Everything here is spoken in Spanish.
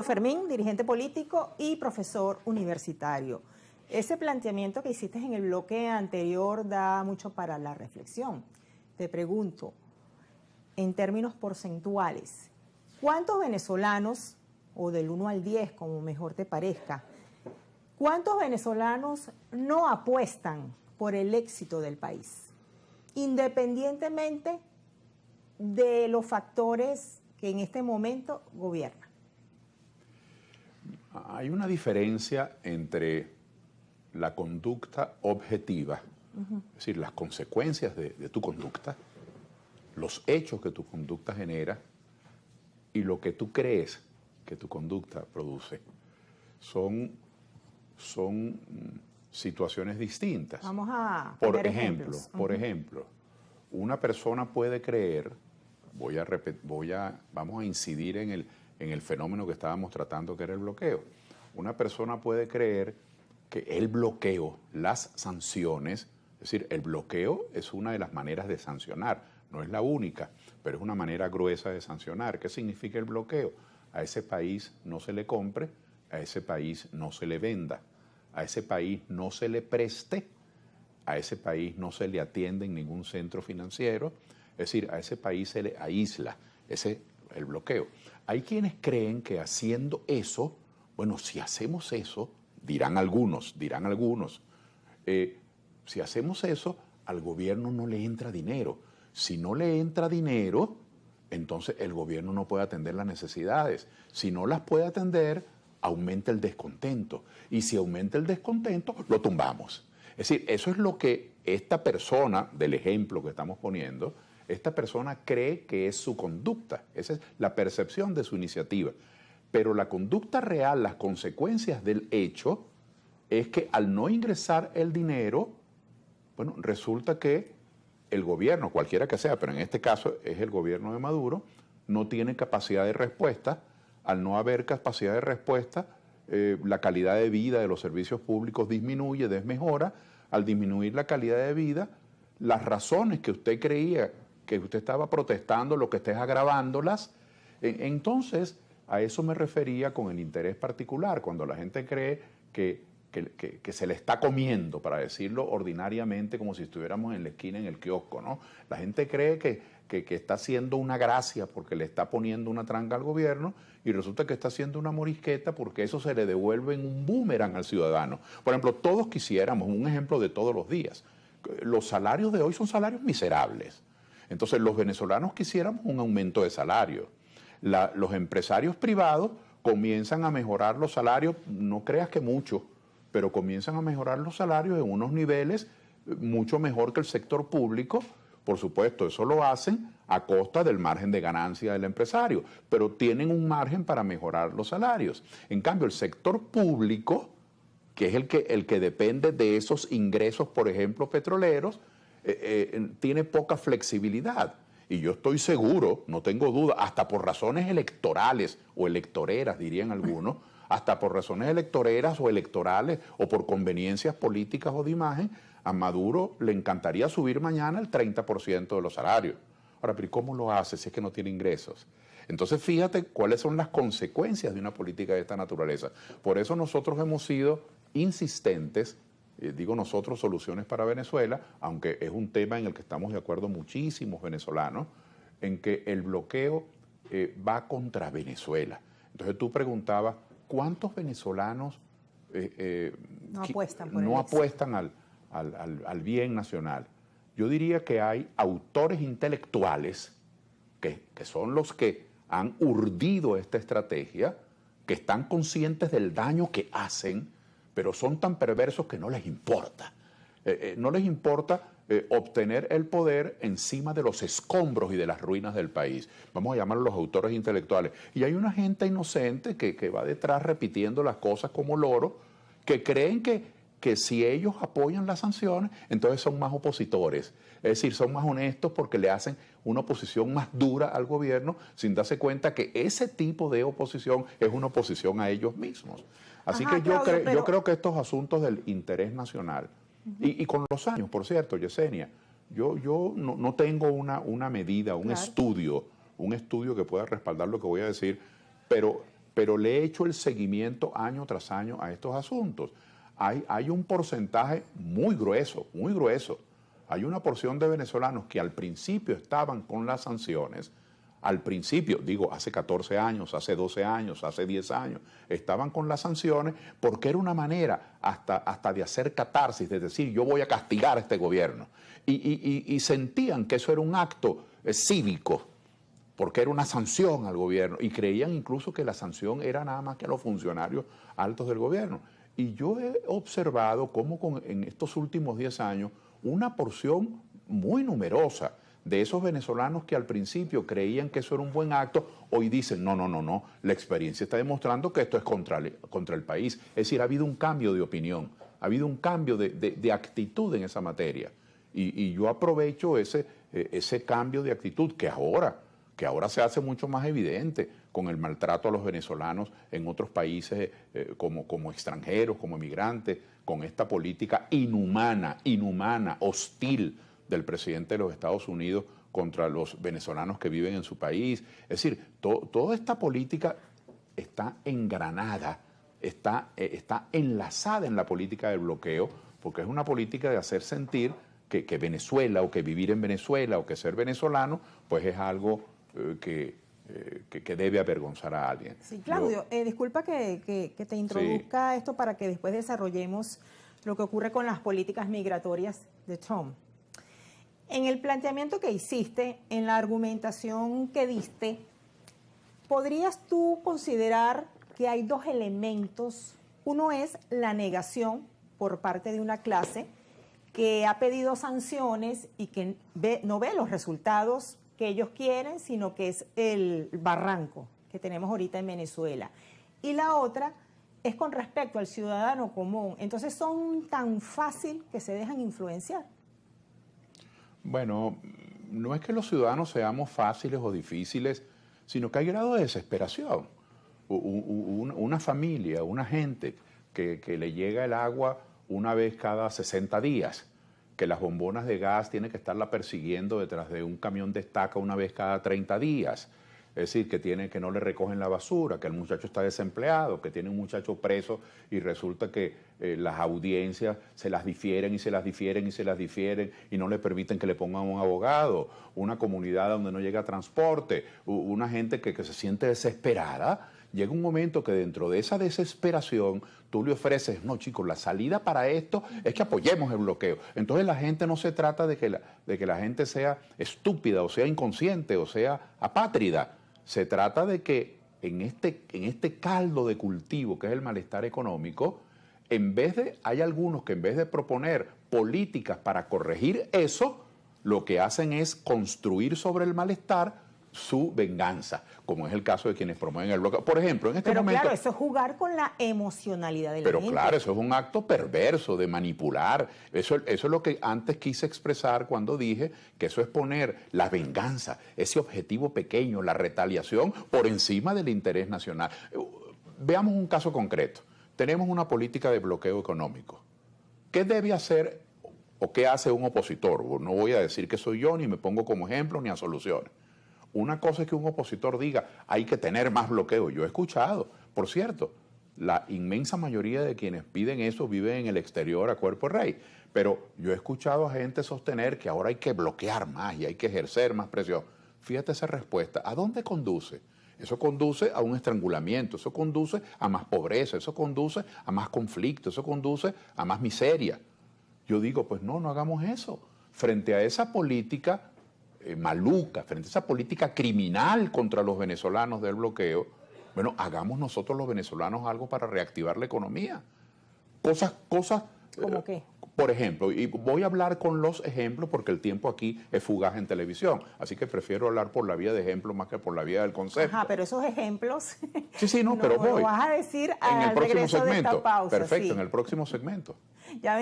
Fermín, dirigente político y profesor universitario. Ese planteamiento que hiciste en el bloque anterior da mucho para la reflexión. Te pregunto, en términos porcentuales, ¿cuántos venezolanos, o del 1 al 10, como mejor te parezca, cuántos venezolanos no apuestan por el éxito del país, independientemente de los factores que en este momento gobiernan? Hay una diferencia entre la conducta objetiva, es decir, las consecuencias de tu conducta, los hechos que tu conducta genera y lo que tú crees que tu conducta produce. Son situaciones distintas. Vamos a Por poner ejemplo, una persona puede creer, vamos a incidir en el fenómeno que estábamos tratando, que era el bloqueo. Una persona puede creer que el bloqueo, las sanciones, es decir, el bloqueo es una de las maneras de sancionar, no es la única, pero es una manera gruesa de sancionar. ¿Qué significa el bloqueo? A ese país no se le compre, a ese país no se le venda, a ese país no se le preste, a ese país no se le atiende en ningún centro financiero, es decir, a ese país se le aísla, ese es el bloqueo. Hay quienes creen que haciendo eso, bueno, si hacemos eso, dirán algunos, si hacemos eso, al gobierno no le entra dinero. Si no le entra dinero, entonces el gobierno no puede atender las necesidades. Si no las puede atender, aumenta el descontento. Y si aumenta el descontento, lo tumbamos. Es decir, eso es lo que esta persona, del ejemplo que estamos poniendo, esta persona cree que es su conducta. Esa es la percepción de su iniciativa. Pero la conducta real, las consecuencias del hecho, es que al no ingresar el dinero, bueno, resulta que el gobierno, cualquiera que sea, pero en este caso es el gobierno de Maduro, no tiene capacidad de respuesta. Al no haber capacidad de respuesta, la calidad de vida de los servicios públicos disminuye, desmejora. Al disminuir la calidad de vida, las razones que usted creía que usted estaba protestando, lo que esté agravándolas. Entonces, a eso me refería con el interés particular, cuando la gente cree que se le está comiendo, para decirlo ordinariamente, como si estuviéramos en la esquina en el kiosco, ¿no? La gente cree que está haciendo una gracia porque le está poniendo una tranca al gobierno y resulta que está haciendo una morisqueta porque eso se le devuelve en un boomerang al ciudadano. Por ejemplo, todos quisiéramos, un ejemplo de todos los días, los salarios de hoy son salarios miserables. Entonces los venezolanos quisiéramos un aumento de salario. Los empresarios privados comienzan a mejorar los salarios, no creas que mucho, pero comienzan a mejorar los salarios en unos niveles mucho mejor que el sector público. Por supuesto, eso lo hacen a costa del margen de ganancia del empresario, pero tienen un margen para mejorar los salarios. En cambio, el sector público, que es el que depende de esos ingresos, por ejemplo, petroleros, tiene poca flexibilidad. Y yo estoy seguro, no tengo duda, hasta por razones electorales o electoreras, dirían algunos, hasta por razones electoreras o electorales o por conveniencias políticas o de imagen, a Maduro le encantaría subir mañana el 30% de los salarios. Ahora, pero ¿y cómo lo hace si es que no tiene ingresos? Entonces, fíjate cuáles son las consecuencias de una política de esta naturaleza. Por eso nosotros hemos sido insistentes, digo nosotros, Soluciones para Venezuela, aunque es un tema en el que estamos de acuerdo muchísimos venezolanos, en que el bloqueo va contra Venezuela. Entonces tú preguntabas, ¿cuántos venezolanos no apuestan al bien nacional? Yo diría que hay autores intelectuales que son los que han urdido esta estrategia, que están conscientes del daño que hacen, pero son tan perversos que no les importa. No les importa obtener el poder encima de los escombros y de las ruinas del país. Vamos a llamarlos los autores intelectuales. Y hay una gente inocente que va detrás repitiendo las cosas como loro, que creen que si ellos apoyan las sanciones, entonces son más opositores. Es decir, son más honestos porque le hacen una oposición más dura al gobierno sin darse cuenta que ese tipo de oposición es una oposición a ellos mismos. Así que yo creo que estos asuntos del interés nacional, y con los años, por cierto, Yesenia, yo no tengo una medida, un estudio que pueda respaldar lo que voy a decir, pero pero le he hecho el seguimiento año tras año a estos asuntos. Hay un porcentaje muy grueso, muy grueso. Hay una porción de venezolanos que al principio estaban con las sanciones, al principio, digo, hace 14 años, hace 12 años, hace 10 años, estaban con las sanciones porque era una manera hasta de hacer catarsis, de decir, yo voy a castigar a este gobierno. Y sentían que eso era un acto cívico, porque era una sanción al gobierno, y creían incluso que la sanción era nada más que a los funcionarios altos del gobierno. Y yo he observado cómo en estos últimos 10 años una porción muy numerosa de esos venezolanos que al principio creían que eso era un buen acto, hoy dicen, no, la experiencia está demostrando que esto es contra el país. Es decir, ha habido un cambio de opinión, ha habido un cambio de actitud en esa materia. Y yo aprovecho ese cambio de actitud que ahora se hace mucho más evidente con el maltrato a los venezolanos en otros países como extranjeros, como emigrantes, con esta política inhumana, hostil del presidente de los Estados Unidos contra los venezolanos que viven en su país. Es decir, toda esta política está engranada, está enlazada en la política del bloqueo, porque es una política de hacer sentir que Venezuela, o que vivir en Venezuela, o que ser venezolano, pues es algo que debe avergonzar a alguien. Sí, Claudio, disculpa que te introduzca esto para que después desarrollemos lo que ocurre con las políticas migratorias de Trump. En el planteamiento que hiciste, en la argumentación que diste, ¿podrías tú considerar que hay dos elementos? Uno es la negación por parte de una clase que ha pedido sanciones y que no ve los resultados que ellos quieren, sino que es el barranco que tenemos ahorita en Venezuela. Y la otra es con respecto al ciudadano común. Entonces son tan fácil que se dejan influenciar. Bueno, no es que los ciudadanos seamos fáciles o difíciles, sino que hay grado de desesperación. Una familia, una gente que le llega el agua una vez cada 60 días, que las bombonas de gas tienen que estarla persiguiendo detrás de un camión de estaca una vez cada 30 días. Es decir, que no le recogen la basura, que el muchacho está desempleado, que tiene un muchacho preso y resulta que las audiencias se las difieren y se las difieren y se las difieren y no le permiten que le pongan un abogado, una comunidad donde no llega transporte, una gente que se siente desesperada. Llega un momento que dentro de esa desesperación tú le ofreces, no chicos, la salida para esto es que apoyemos el bloqueo. Entonces la gente no se trata de que la gente sea estúpida o sea inconsciente o sea apátrida. Se trata de que en este caldo de cultivo que es el malestar económico, hay algunos que en vez de proponer políticas para corregir eso, lo que hacen es construir sobre el malestar su venganza, como es el caso de quienes promueven el bloqueo. Por ejemplo, en este momento... Pero claro, eso es jugar con la emocionalidad de la gente. Pero claro, eso es un acto perverso de manipular. Eso es lo que antes quise expresar cuando dije que eso es poner la venganza, ese objetivo pequeño, la retaliación, por encima del interés nacional. Veamos un caso concreto. Tenemos una política de bloqueo económico. ¿Qué debe hacer o qué hace un opositor? No voy a decir que soy yo, ni me pongo como ejemplo, ni a soluciones. Una cosa es que un opositor diga, hay que tener más bloqueo. Yo he escuchado, por cierto, la inmensa mayoría de quienes piden eso viven en el exterior a cuerpo de rey. Pero yo he escuchado a gente sostener que ahora hay que bloquear más y hay que ejercer más presión. Fíjate esa respuesta. ¿A dónde conduce? Eso conduce a un estrangulamiento, eso conduce a más pobreza, eso conduce a más conflicto, eso conduce a más miseria. Yo digo, pues no hagamos eso. Frente a esa política maluca, frente a esa política criminal contra los venezolanos del bloqueo, bueno, hagamos nosotros los venezolanos algo para reactivar la economía. Cosas... ¿Cómo qué? Por ejemplo, y voy a hablar con los ejemplos porque el tiempo aquí es fugaz en televisión, así que prefiero hablar por la vía de ejemplos más que por la vía del concepto. Ajá, pero esos ejemplos... Sí, pero voy. Lo vas a decir en el próximo regreso segmento. De esta pausa. Perfecto, sí. En el próximo segmento. Ya